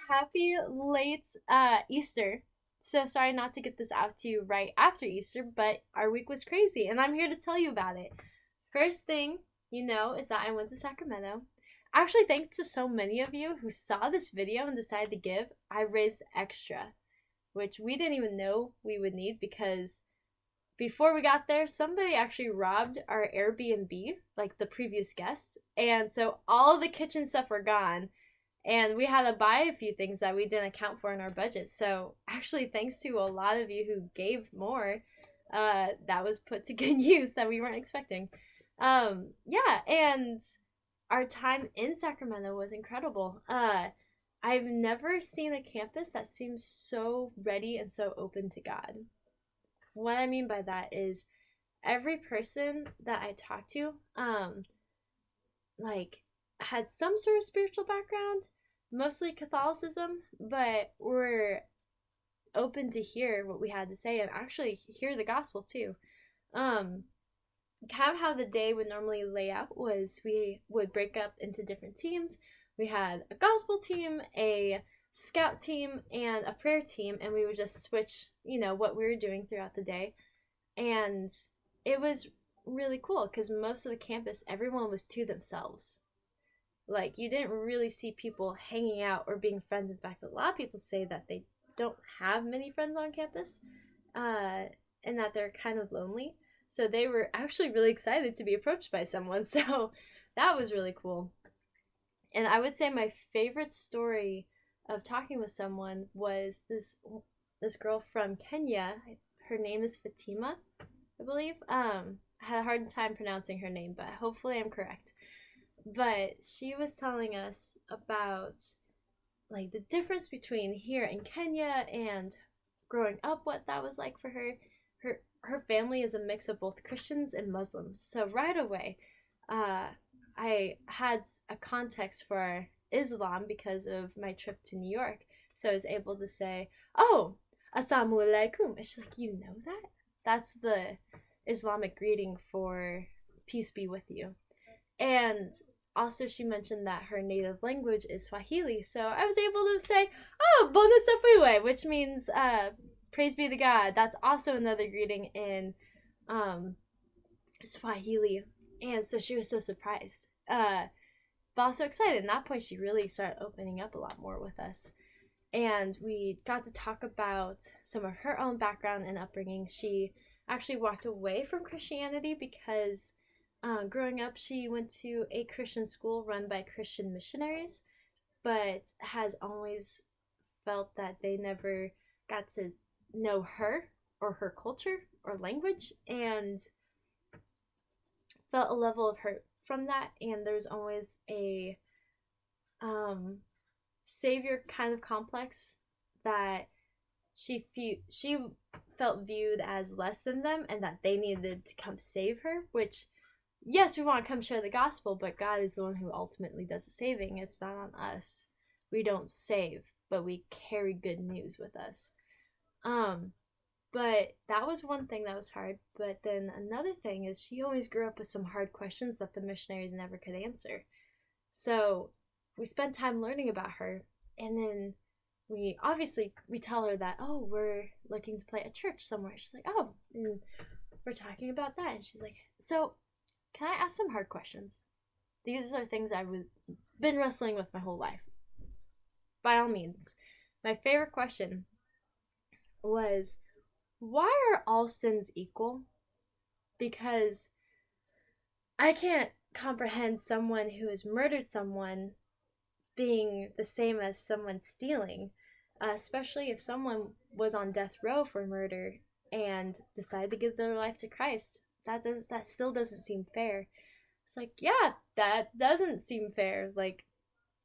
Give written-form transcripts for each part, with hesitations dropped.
Happy late Easter. So sorry not to get this out to you right after Easter, but our week was crazy and I'm here to tell you about it. First thing you know is that I went to Sacramento. Actually, thanks to so many of you who saw this video and decided to give, I raised extra, which we didn't even know we would need because before we got there, somebody actually robbed our Airbnb, like the previous guest, and so all the kitchen stuff were gone and we had to buy a few things that we didn't account for in our budget. So actually, thanks to a lot of you who gave more, that was put to good use that we weren't expecting. Yeah, and our time in Sacramento was incredible. I've never seen a campus that seems so ready and so open to God. What I mean by that is every person that I talked to, like had some sort of spiritual background, mostly Catholicism, but were open to hear what we had to say and actually hear the gospel too. Um, Kind of how the day would normally lay out was we would break up into different teams. We had a gospel team, a scout team, and a prayer team, and we would just switch, what we were doing throughout the day. And it was really cool because most of the campus, everyone was to themselves. Like, you didn't really see people hanging out or being friends. In fact, a lot of people say that they don't have many friends on campus, uh, and that they're kind of lonely. So they were actually really excited to be approached by someone. So that was really cool. And I would say my favorite story of talking with someone was this girl from Kenya. Her name is Fatima, I believe. I had a hard time pronouncing her name, but hopefully I'm correct. But she was telling us about like the difference between here in Kenya and growing up, what that was like for her. Her family is a mix of both Christians and Muslims. So right away, I had a context for Islam because of my trip to New York. So I was able to say, "Oh, assalamu alaikum." And she's like, "You know that? That's the Islamic greeting for peace be with you." And also, she mentioned that her native language is Swahili. So I was able to say, "Oh, Bona Safiwe," which means praise be to God. That's also another greeting in um, Swahili. And so she was so surprised. But also excited. At that point, she really started opening up a lot more with us. And we got to talk about some of her own background and upbringing. She actually walked away from Christianity because growing up, she went to a Christian school run by Christian missionaries, but has always felt that they never got to know her or her culture or language and felt a level of hurt from that. And there's always a savior kind of complex that she felt viewed as less than them and that they needed to come save her, which yes, we want to come share the gospel, but God is the one who ultimately does the saving. It's not on us. We don't save, but we carry good news with us. Um, but that was one thing that was hard. But then another thing is she always grew up with some hard questions that the missionaries never could answer. So we spent time learning about her, and then we tell her that, oh, we're looking to play at church somewhere. She's like, oh, and we're talking about that, and she's like, so can I ask some hard questions? These are things I've been wrestling with my whole life. By all means. My favorite question was, why are all sins equal? Because I can't comprehend someone who has murdered someone being the same as someone stealing, especially if someone was on death row for murder and decided to give their life to Christ. That still doesn't seem fair. It's like, yeah, that doesn't seem fair. Like,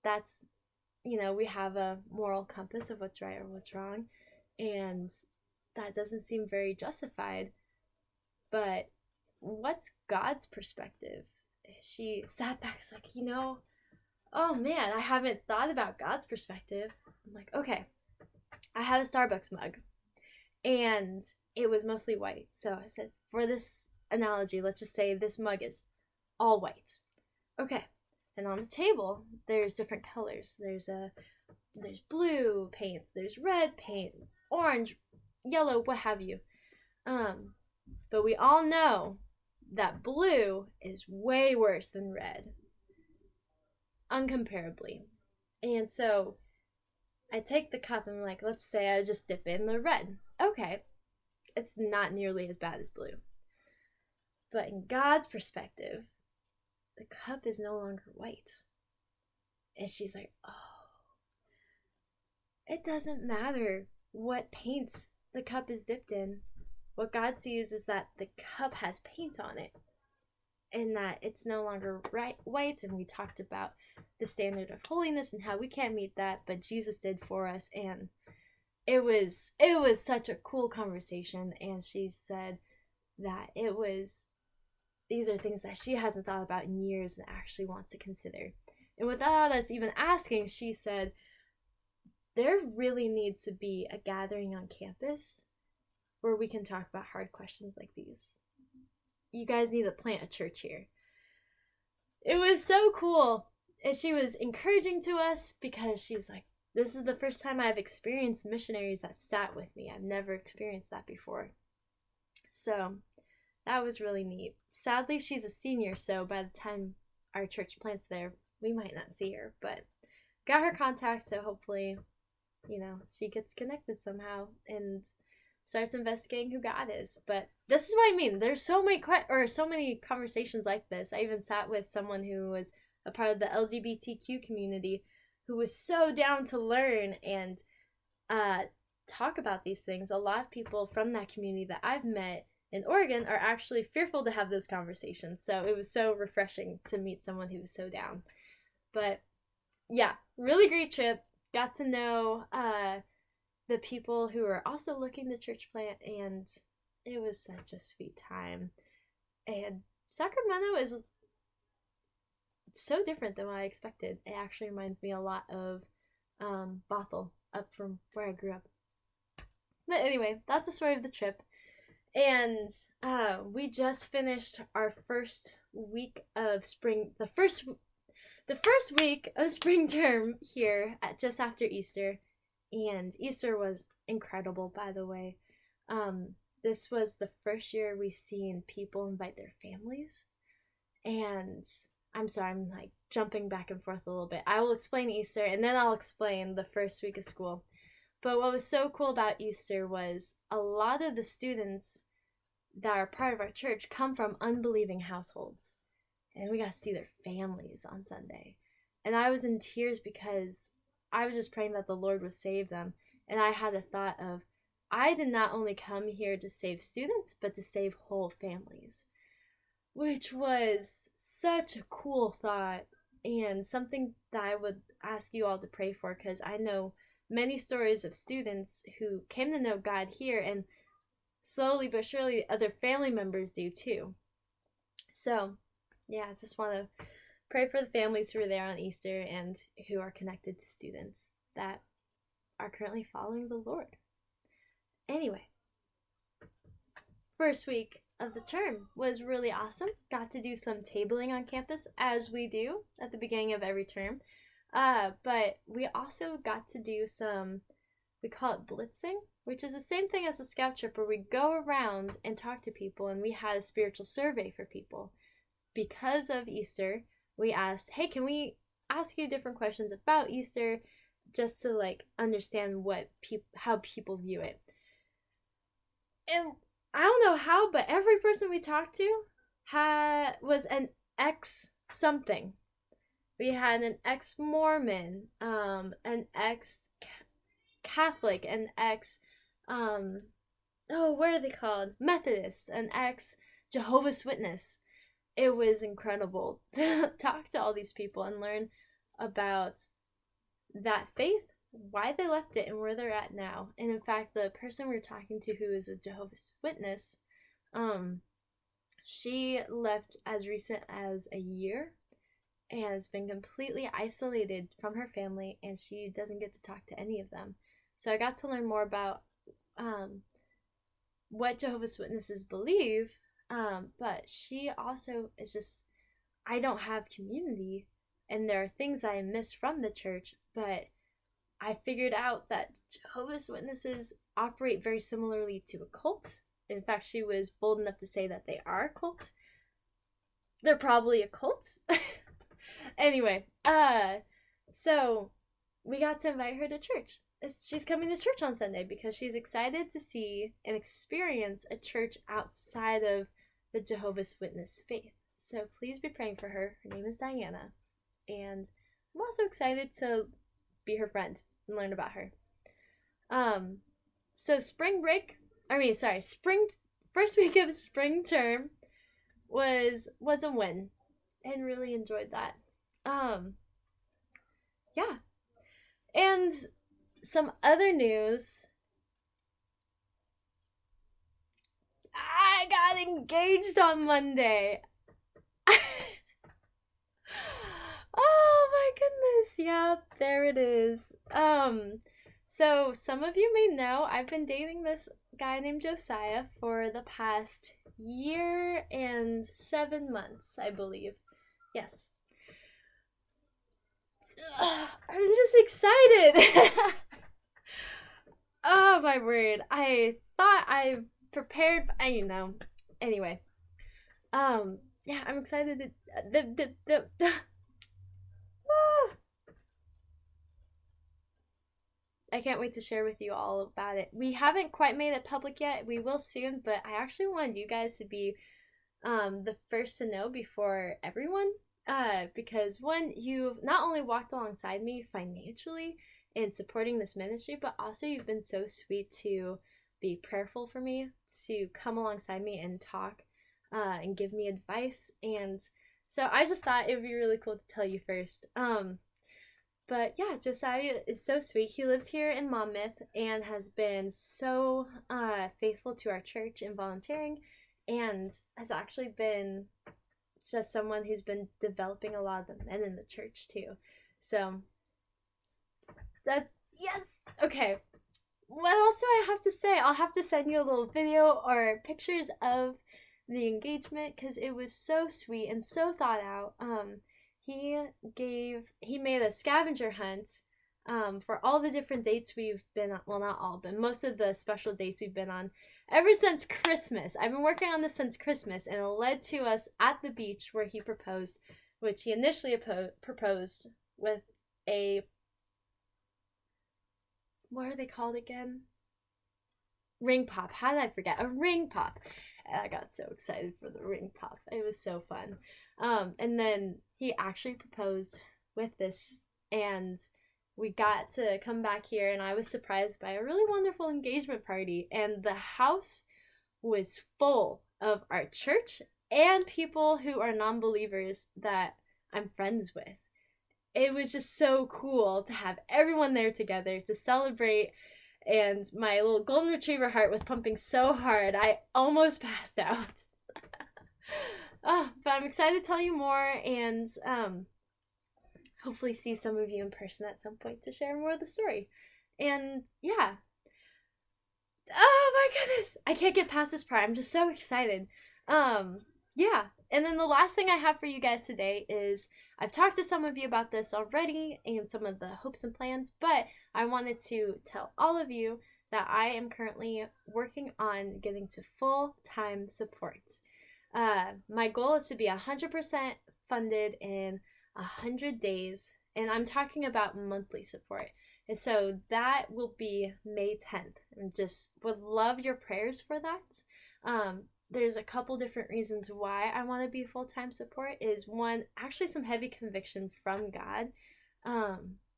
that's, we have a moral compass of what's right or what's wrong, and that doesn't seem very justified. But what's God's perspective? She sat back, was like, oh man, I haven't thought about God's perspective. I'm like, okay. I had a Starbucks mug and it was mostly white. So I said, for this analogy, let's just say this mug is all white. Okay. And on the table, there's different colors. There's a there's blue paints, there's red paint, orange, yellow, what have you. But we all know that blue is way worse than red, uncomparably. And so I take the cup and I'm like, let's say I just dip in the red. Okay, it's not nearly as bad as blue. But in God's perspective, the cup is no longer white. And she's like, oh, it doesn't matter what paint the cup is dipped in. What God sees is that the cup has paint on it and that it's no longer white. And we talked about the standard of holiness and how we can't meet that, but Jesus did for us. And it was such a cool conversation. And she said that these are things that she hasn't thought about in years and actually wants to consider. And without us even asking, she said, there really needs to be a gathering on campus where we can talk about hard questions like these. You guys need to plant a church here. It was so cool. And she was encouraging to us because she's like, this is the first time I've experienced missionaries that sat with me. I've never experienced that before. So that was really neat. Sadly, she's a senior, so by the time our church plants there, we might not see her. But got her contact, so hopefully, she gets connected somehow and starts investigating who God is. But this is what I mean. There's so many conversations like this. I even sat with someone who was a part of the LGBTQ community who was so down to learn and talk about these things. A lot of people from that community that I've met in Oregon are actually fearful to have those conversations. So it was so refreshing to meet someone who was so down. But yeah, really great trip. Got to know the people who are also looking to church plant, and it was such a sweet time. And Sacramento is so different than what I expected. It actually reminds me a lot of Bothell, up from where I grew up. But anyway, that's the story of the trip. And we just finished our first week of spring, the first week of spring term here just after Easter. And Easter was incredible, by the way. This was the first year we've seen people invite their families. And I'm sorry, I'm like jumping back and forth a little bit. I will explain Easter and then I'll explain the first week of school. But what was so cool about Easter was a lot of the students that are part of our church come from unbelieving households. And we got to see their families on Sunday. And I was in tears because I was just praying that the Lord would save them. And I had a thought of, I did not only come here to save students, but to save whole families. Which was such a cool thought and something that I would ask you all to pray for, because I know many stories of students who came to know God here, and slowly but surely other family members do too. So yeah, I just want to pray for the families who are there on Easter and who are connected to students that are currently following the Lord. Anyway, first week of the term was really awesome. Got to do some tabling on campus, as we do at the beginning of every term. But we also got to do some, we call it blitzing, which is the same thing as a scout trip where we go around and talk to people, and we had a spiritual survey for people. Because of Easter, we asked, hey, can we ask you different questions about Easter just to like understand how people view it. And I don't know how, but every person we talked to was an ex something. We had an ex-Mormon, an ex-Catholic, an what are they called? Methodist, an ex-Jehovah's Witness. It was incredible to talk to all these people and learn about that faith, why they left it, and where they're at now. And in fact, the person we were talking to who is a Jehovah's Witness, she left as recent as a year and has been completely isolated from her family, and she doesn't get to talk to any of them. So I got to learn more about what Jehovah's Witnesses believe, but she also is just, I don't have community, and there are things that I miss from the church, but I figured out that Jehovah's Witnesses operate very similarly to a cult. In fact, she was bold enough to say that they are a cult. They're probably a cult. Anyway, so we got to invite her to church. She's coming to church on Sunday because she's excited to see and experience a church outside of the Jehovah's Witness faith. So please be praying for her. Her name is Diana. And I'm also excited to be her friend and learn about her. So first week of spring term was a win, and really enjoyed that. Yeah. And some other news. I got engaged on Monday. Oh my goodness. Yeah, there it is. So some of you may know I've been dating this guy named Josiah for the past year and 7 months, I believe. Yes. I'm just excited. Oh my word. I thought I prepared, Anyway. Yeah, I'm excited to I can't wait to share with you all about it. We haven't quite made it public yet. We will soon, but I actually wanted you guys to be the first to know before everyone. Because one, you've not only walked alongside me financially in supporting this ministry, but also you've been so sweet to be prayerful for me, to come alongside me and talk and give me advice. And so I just thought it would be really cool to tell you first. But yeah, Josiah is so sweet. He lives here in Monmouth and has been so faithful to our church in volunteering, and has actually been just someone who's been developing a lot of the men in the church too. So that's, yes. Okay. What else do I have to say? I'll have to send you a little video or pictures of the engagement because it was so sweet and so thought out. He made a scavenger hunt for all the different dates we've been on. Well, not all, but most of the special dates we've been on ever since Christmas. I've been working on this since Christmas, and it led to us at the beach where he proposed, which he initially proposed with a, what are they called again? Ring pop. How did I forget? A ring pop. And I got so excited for the ring pop. It was so fun. And then he actually proposed with this, and we got to come back here, and I was surprised by a really wonderful engagement party, and the house was full of our church and people who are non-believers that I'm friends with. It was just so cool to have everyone there together to celebrate, and my little golden retriever heart was pumping so hard I almost passed out. But I'm excited to tell you more, and hopefully see some of you in person at some point to share more of the story. And yeah. Oh my goodness. I can't get past this part. I'm just so excited. Yeah. And then the last thing I have for you guys today is, I've talked to some of you about this already and some of the hopes and plans, but I wanted to tell all of you that I am currently working on getting to full-time support. My goal is to be 100% funded in 100 days, and I'm talking about monthly support. And so that will be May 10th, and just would love your prayers for that. There's a couple different reasons why I want to be full-time support. Is one, actually some heavy conviction from God,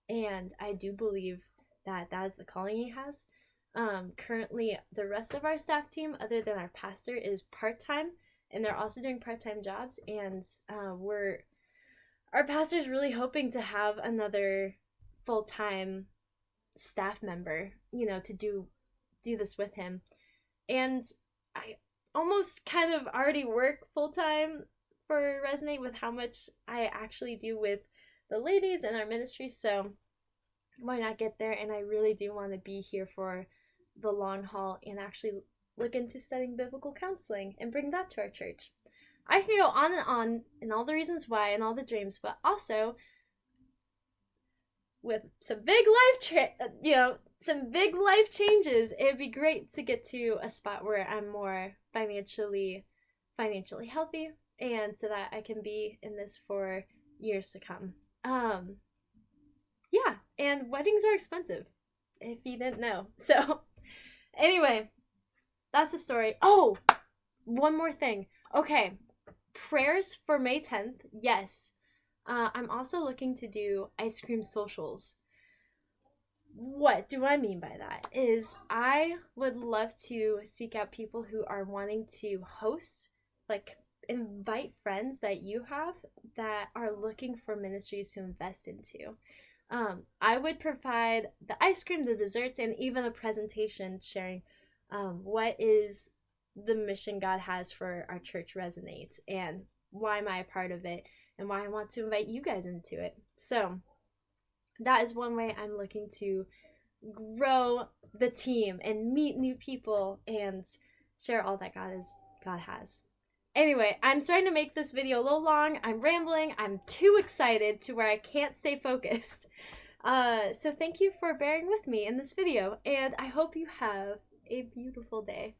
and I do believe that that is the calling he has. Currently, the rest of our staff team, other than our pastor, is part-time, and they're also doing part-time jobs, and our pastor is really hoping to have another full-time staff member, to do this with him. And I almost kind of already work full-time for Resonate with how much I actually do with the ladies in our ministry, so why not get there? And I really do want to be here for the long haul and actually look into studying biblical counseling and bring that to our church. I can go on and all the reasons why and all the dreams, but also with some big some big life changes, it'd be great to get to a spot where I'm more financially healthy, and so that I can be in this for years to come. Um, yeah, and weddings are expensive, if you didn't know. So, anyway, that's the story. Oh, one more thing. Okay, prayers for May 10th. Yes. I'm also looking to do ice cream socials. What do I mean by that? Is I would love to seek out people who are wanting to host, like invite friends that you have that are looking for ministries to invest into. I would provide the ice cream, the desserts, and even a presentation sharing what is the mission God has for our church resonates, and why am I a part of it, and why I want to invite you guys into it. So that is one way I'm looking to grow the team and meet new people and share all that God has. Anyway, I'm starting to make this video a little long. I'm rambling. I'm too excited to where I can't stay focused. So thank you for bearing with me in this video, and I hope you have a beautiful day.